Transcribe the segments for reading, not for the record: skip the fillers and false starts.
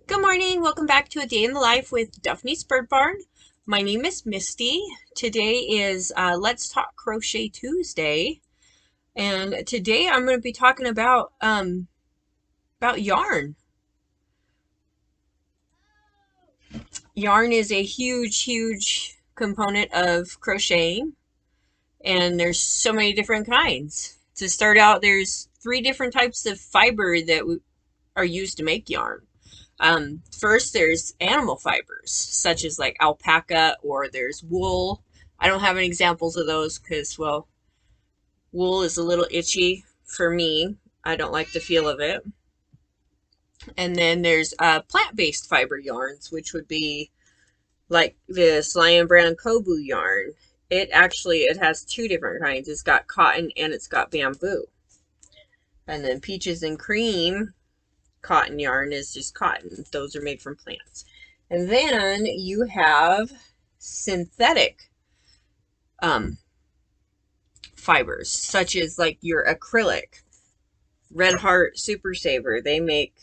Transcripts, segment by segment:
Good morning. Welcome back to A Day in the Life with Daphne's Bird Barn. My name is Misty. Today is Let's Talk Crochet Tuesday, and today I'm going to be talking about yarn. Yarn is a huge component of crocheting, and there's so many different kinds. To start out, there's 3 different types of fiber that are used to make yarn. First, there's animal fibers, such as like alpaca, or there's wool. I don't have any examples of those because, well, wool is a little itchy for me. I don't like the feel of it. And then there's plant-based fiber yarns, which would be like this Lion Brand Kobu yarn. It has 2 different kinds. It's got cotton and it's got bamboo. And then Peaches and Cream cotton yarn is just cotton. Those are made from plants. And then you have synthetic fibers, such as like your acrylic. Red Heart Super Saver, they make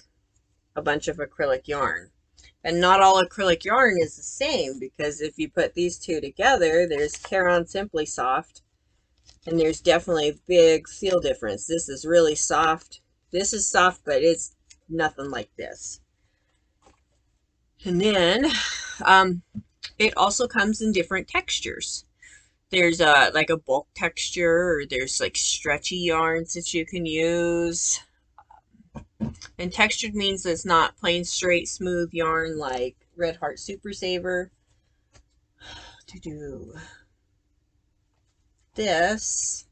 a bunch of acrylic yarn. And not all acrylic yarn is the same, because if you put these 2 together, there's Caron Simply Soft, and there's definitely a big feel difference. This is really soft. This is soft, but it's nothing like this. And then it also comes in different textures. There's like a bulk texture, or there's like stretchy yarns that you can use. And textured means it's not plain straight smooth yarn like Red Heart Super Saver. This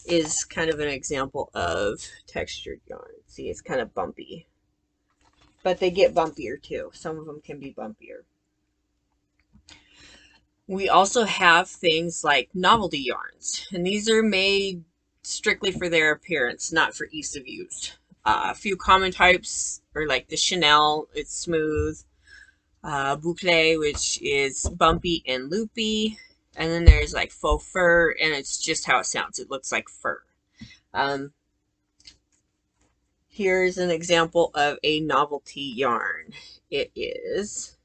is kind of an example of textured yarn. See, it's kind of bumpy, but they get bumpier too. Some of them can be bumpier. We also have things like novelty yarns, and these are made strictly for their appearance, not for ease of use. A few common types are like the Chanel, it's smooth, boucle, which is bumpy and loopy, and then there's like faux fur, and it's just how it sounds. It looks like fur. Here's an example of a novelty yarn. It is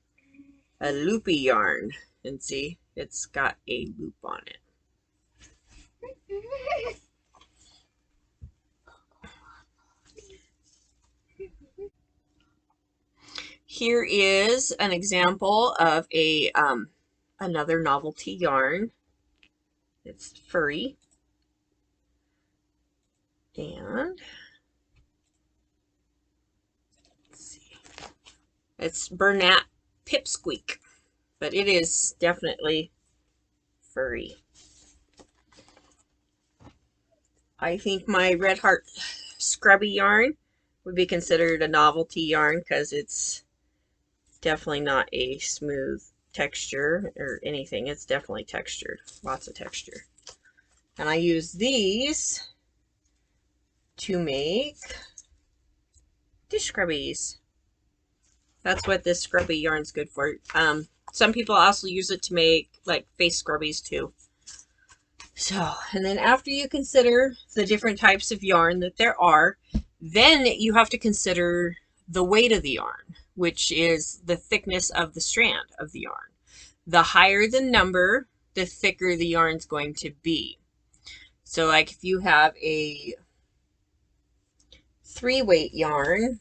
a loopy yarn, and see, it's got a loop on it. Here is an example of a another novelty yarn. It's furry, and let's see, it's Bernat Pipsqueak, but it is definitely furry. I think my Red Heart Scrubby yarn would be considered a novelty yarn because it's definitely not a smooth texture or anything. It's definitely textured, lots of texture. And I use these to make dish scrubbies. That's what this scrubby yarn's good for. Some people also use it to make like face scrubbies too. So, and then after you consider the different types of yarn that there are, then you have to consider the weight of the yarn, which is the thickness of the strand of the yarn. The higher the number, the thicker the yarn's going to be. So like if you have a 3-weight yarn,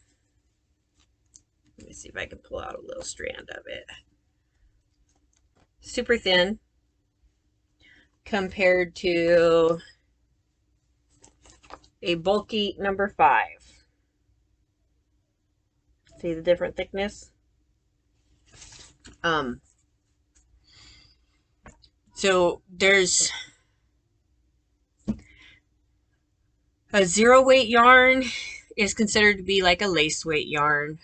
let me see if I can pull out a little strand of it. Super thin compared to a bulky number 5. See the different thickness? So there's a 0-weight yarn is considered to be like a lace weight yarn,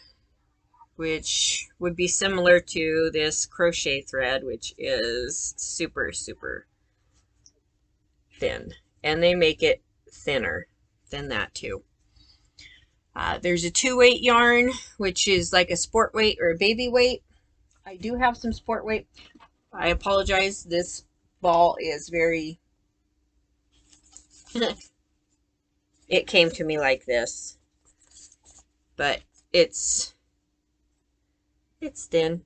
which would be similar to this crochet thread, which is super thin, and they make it thinner than that too. There's a 2-weight yarn, which is like a sport weight or a baby weight. I do have some sport weight. I apologize, this ball is very it came to me like this, but it's It's thin.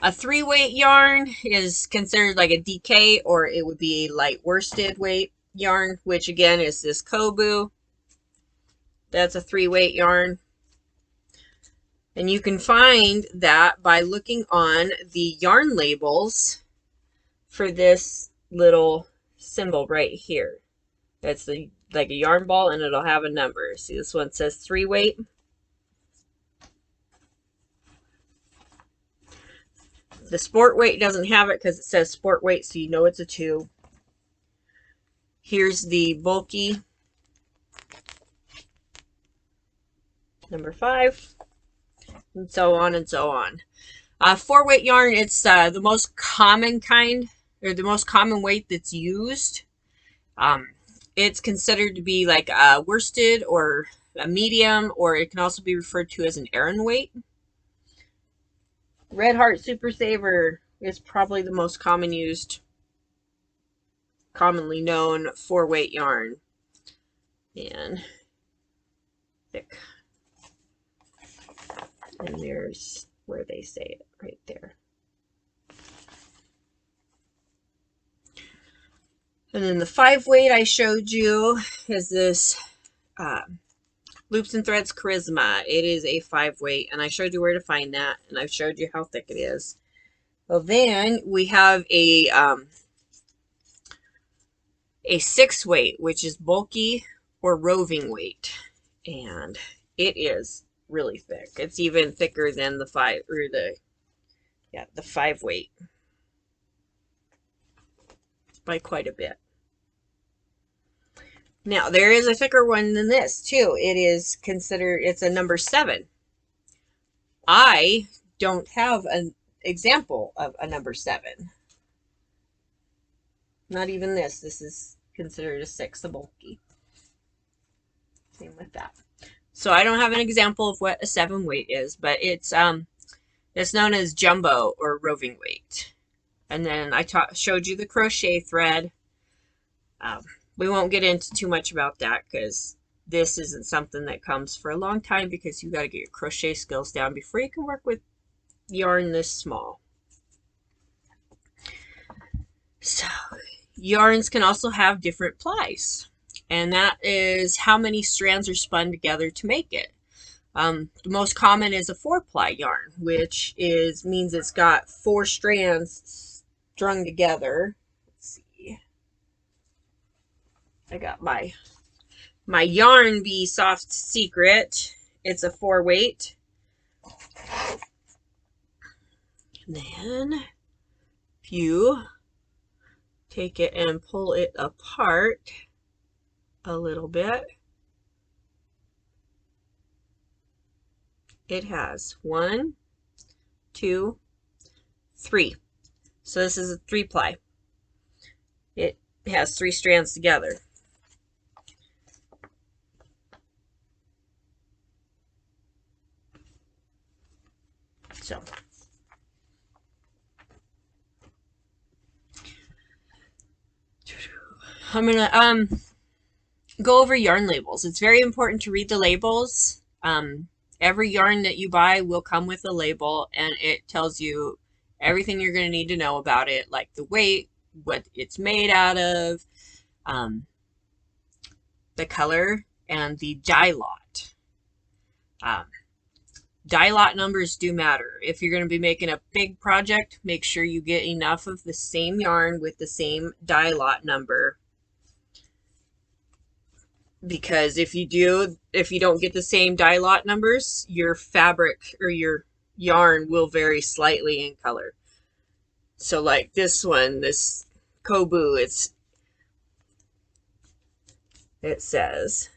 A 3-weight yarn is considered like a DK, or it would be a light worsted weight yarn, which again is this Kobu. That's a 3-weight yarn. And you can find that by looking on the yarn labels for this little symbol right here. That's like a yarn ball, and it'll have a number. See, this one says 3-weight. The sport weight doesn't have it because it says sport weight, so you know it's a 2. Here's the bulky, number 5, and so on and so on. 4-weight yarn, it's the most common kind, or the most common weight that's used. It's considered to be like a worsted or a medium, or it can also be referred to as an Aran weight. Red Heart Super Saver is probably the most commonly known 4-weight yarn. And thick. And there's where they say it right there. And then the 5-weight I showed you is this Loops and Threads Charisma. It is a 5-weight, and I showed you where to find that, and I've showed you how thick it is. Well, then we have a 6-weight, which is bulky or roving weight, and it is really thick. It's even thicker than the 5-weight by quite a bit. Now, there is a thicker one than this, too. It is considered, it's a number 7. I don't have an example of a number 7. Not even this. This is considered a 6, a bulky. Same with that. So I don't have an example of what a 7-weight is, but it's known as jumbo or roving weight. And then I showed you the crochet thread. We won't get into too much about that because this isn't something that comes for a long time, because you got to get your crochet skills down before you can work with yarn this small. So yarns can also have different plies, and that is how many strands are spun together to make it. The most common is a 4-ply yarn, which means it's got 4 strands strung together. I got my Yarn Bee Soft Secret. It's a 4-weight. And then if you take it and pull it apart a little bit, it has 1, 2, 3. So this is a 3-ply. It has 3 strands together. So I'm gonna go over yarn labels. It's very important to read the labels. Every yarn that you buy will come with a label, and it tells you everything you're going to need to know about it, like the weight, what it's made out of, the color, and the dye lot. Dye lot numbers do matter. If you're going to be making a big project, make sure you get enough of the same yarn with the same dye lot number. Because if you don't get the same dye lot numbers, your fabric or your yarn will vary slightly in color. So like this one, this Kobu, it says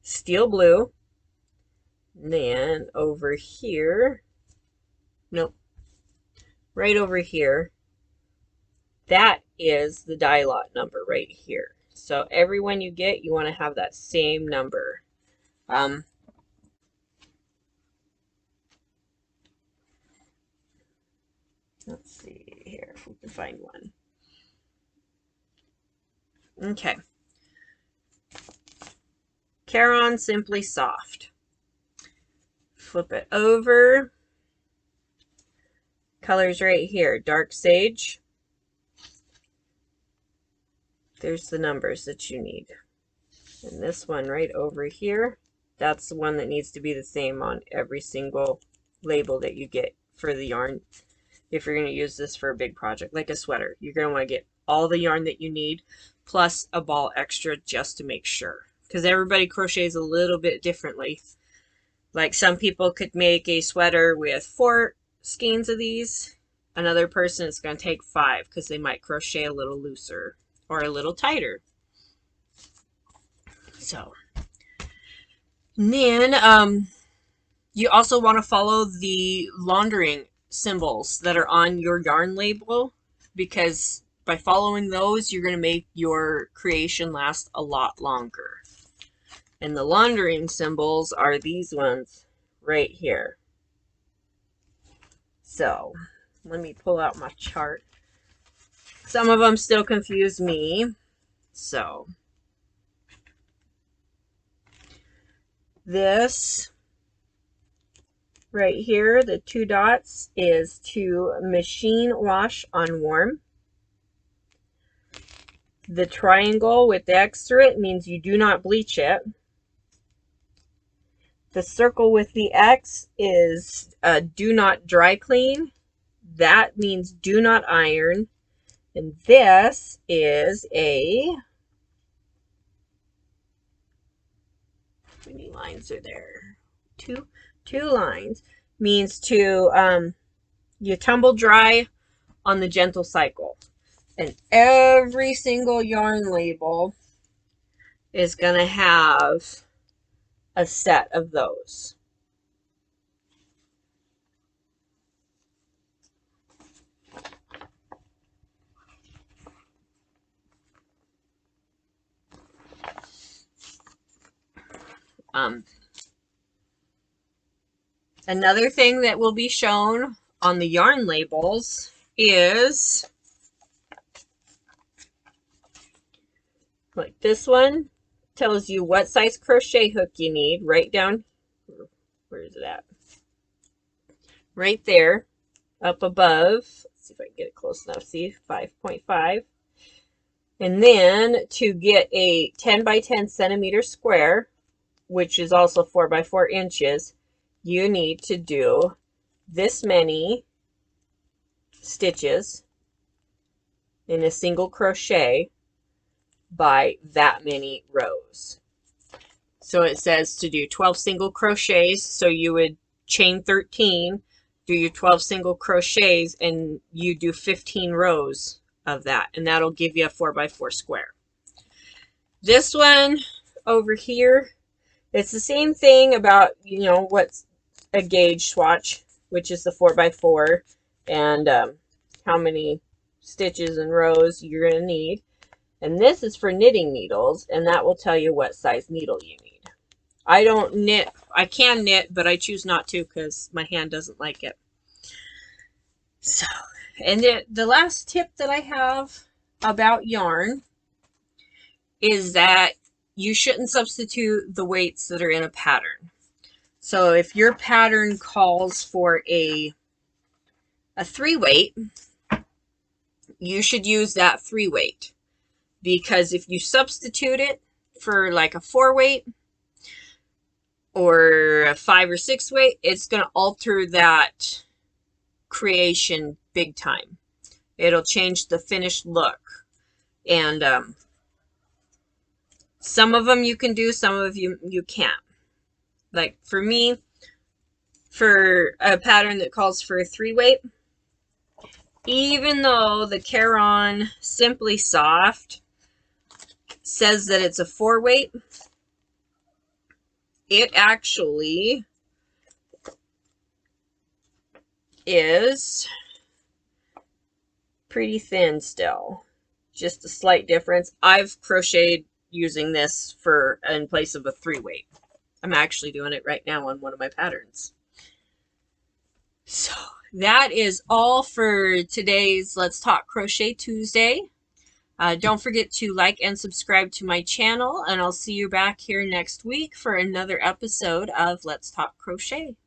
steel blue. And then over here, nope, right over here, that is the dye lot number right here. So every one you get, you want to have that same number. Let's see here if we can find one. Okay. Caron Simply Soft. Flip it over. Colors right here, dark sage. There's the numbers that you need. And this one right over here, that's the one that needs to be the same on every single label that you get for the yarn. If you're going to use this for a big project, like a sweater, you're going to want to get all the yarn that you need, plus a ball extra just to make sure. Because everybody crochets a little bit differently. Like some people could make a sweater with 4 skeins of these. Another person is going to take 5 because they might crochet a little looser or a little tighter. So, and then you also want to follow the laundering symbols that are on your yarn label, because by following those, you're going to make your creation last a lot longer. And the laundering symbols are these ones right here. So, let me pull out my chart. Some of them still confuse me. So, this right here, the 2 dots, is to machine wash on warm. The triangle with the X through it means you do not bleach it. The circle with the X is do not dry clean. That means do not iron. And this is a, how many lines are there? Two lines. Means to, you tumble dry on the gentle cycle. And every single yarn label is going to have a set of those. Another thing that will be shown on the yarn labels is, like this one tells you what size crochet hook you need right down, where is it at? Right there, up above. Let's see if I can get it close enough. See, 5.5. And then to get a 10 by 10 centimeter square, which is also 4 by 4 inches, you need to do this many stitches in a single crochet by that many rows. So it says to do 12 single crochets, so you would chain 13, do your 12 single crochets, and you do 15 rows of that, and that'll give you a 4 by 4 square. This one over here, it's the same thing about, you know, what's a gauge swatch, which is the 4 by 4, and how many stitches and rows you're going to need. And this is for knitting needles, and that will tell you what size needle you need. I don't knit. I can knit, but I choose not to because my hand doesn't like it. So, and the last tip that I have about yarn is that you shouldn't substitute the weights that are in a pattern. So if your pattern calls for a 3 weight, you should use that 3 weight. Because if you substitute it for like a 4 weight or a 5 or 6 weight, it's going to alter that creation big time. It'll change the finished look. And some of them you can do, some of you can't. Like for me, for a pattern that calls for a 3 weight, even though the Caron Simply Soft says that it's a 4 weight, it actually is pretty thin still. Just a slight difference. I've crocheted using this for in place of a 3 weight. I'm actually doing it right now on one of my patterns. So that is all for today's Let's Talk Crochet Tuesday. Don't forget to like and subscribe to my channel, and I'll see you back here next week for another episode of Let's Talk Crochet.